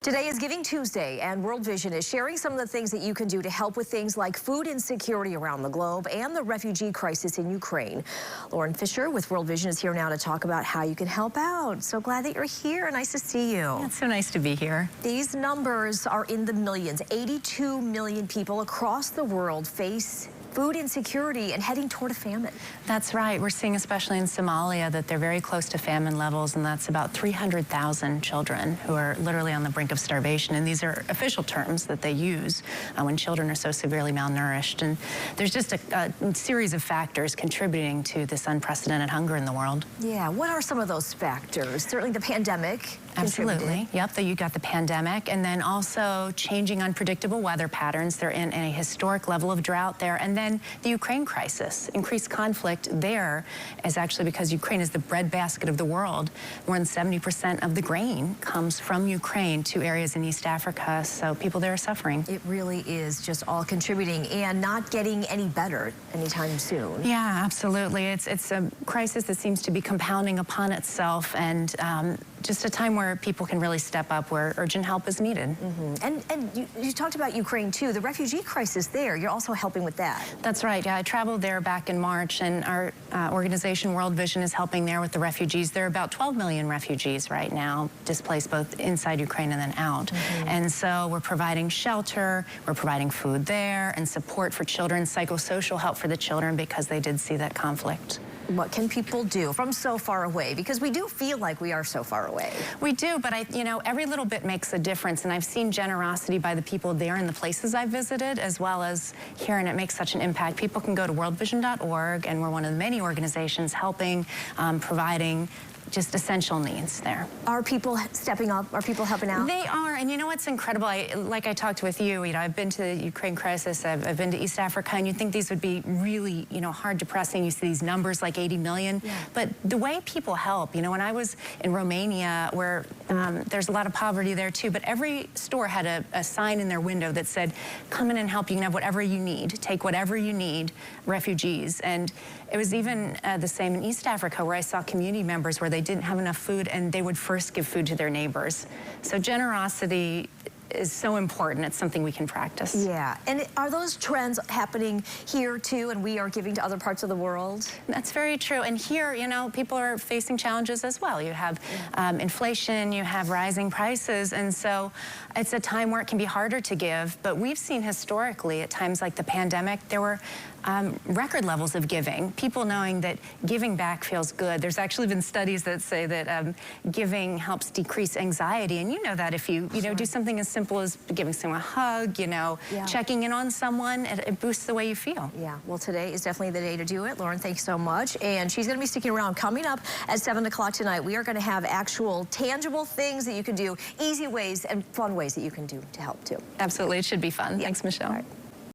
Today is Giving Tuesday, and World Vision is sharing some of the things that you can do to help with things like food insecurity around the globe and the refugee crisis in Ukraine. Lauren Fisher with World Vision is here now to talk about how you can help out. So glad that you're here. Nice to see you. Yeah, it's so nice to be here. These numbers are in the millions. 82 million people across the world face food insecurity and heading toward a famine. That's right. We're seeing, especially in Somalia, that they're very close to famine levels, and that's about 300,000 children who are literally on the brink of starvation. And these are official terms that they use when children are so severely malnourished. And there's just a series of factors contributing to this unprecedented hunger in the world. Yeah, what are some of those factors? Certainly the pandemic. Absolutely. Yep, you got the pandemic, and then also changing unpredictable weather patterns. They're in a historic level of drought there. And then the Ukraine crisis. Increased conflict there is actually because Ukraine is the breadbasket of the world. More than 70% of the grain comes from Ukraine to areas in East Africa, so people there are suffering. It really is just all contributing and not getting any better anytime soon. Yeah, absolutely. It's a crisis that seems to be compounding upon itself, and just a time where people can really step up where urgent help is needed. Mm-hmm. And you talked about Ukraine too, the refugee crisis there. You're also helping with that. That's right. Yeah, I traveled there back in March, and our organization World Vision is helping there with the refugees. There are about 12 million refugees right now, displaced both inside Ukraine and then out. And so we're providing shelter, we're providing food there, and support for children, psychosocial help for the children because they did see that conflict. What can people do from so far away? Because we do feel like we are so far away. We do, but every little bit makes a difference, and I've seen generosity by the people there in the places I've visited as well as here, and it makes such an impact. People can go to worldvision.org, and we're one of the many organizations helping, providing just essential needs there. Are people stepping up? Are people helping out? They are, and you know what's incredible? Like I talked with you, I've been to the Ukraine crisis, I've been to East Africa, and you'd think these would be really, hard, depressing. You see these numbers like 80 million, but the way people help, when I was in Romania, where there's a lot of poverty there too, but every store had a sign in their window that said, come in and help, you can have whatever you need, take whatever you need, refugees. And it was even the same in East Africa, where I saw community members where they didn't have enough food and they would first give food to their neighbors. So generosity is so important. It's something we can practice. Yeah, and are those trends happening here too, and we are giving to other parts of the world? That's very true. And here, people are facing challenges as well. You have inflation, you have rising prices, and so it's a time where it can be harder to give. But we've seen historically, at times like the pandemic, there were record levels of giving. People knowing that giving back feels good. There's actually been studies that say that giving helps decrease anxiety, and you know that if you do something as simple as giving someone a hug, checking in on someone, it boosts the way you feel. Yeah, well, today is definitely the day to do it. Lauren, thanks so much. And she's going to be sticking around. Coming up at 7 o'clock tonight, we are going to have actual tangible things that you can do, easy ways and fun ways that you can do to help too. Absolutely, it should be fun. Yeah. Thanks, Michelle. All right.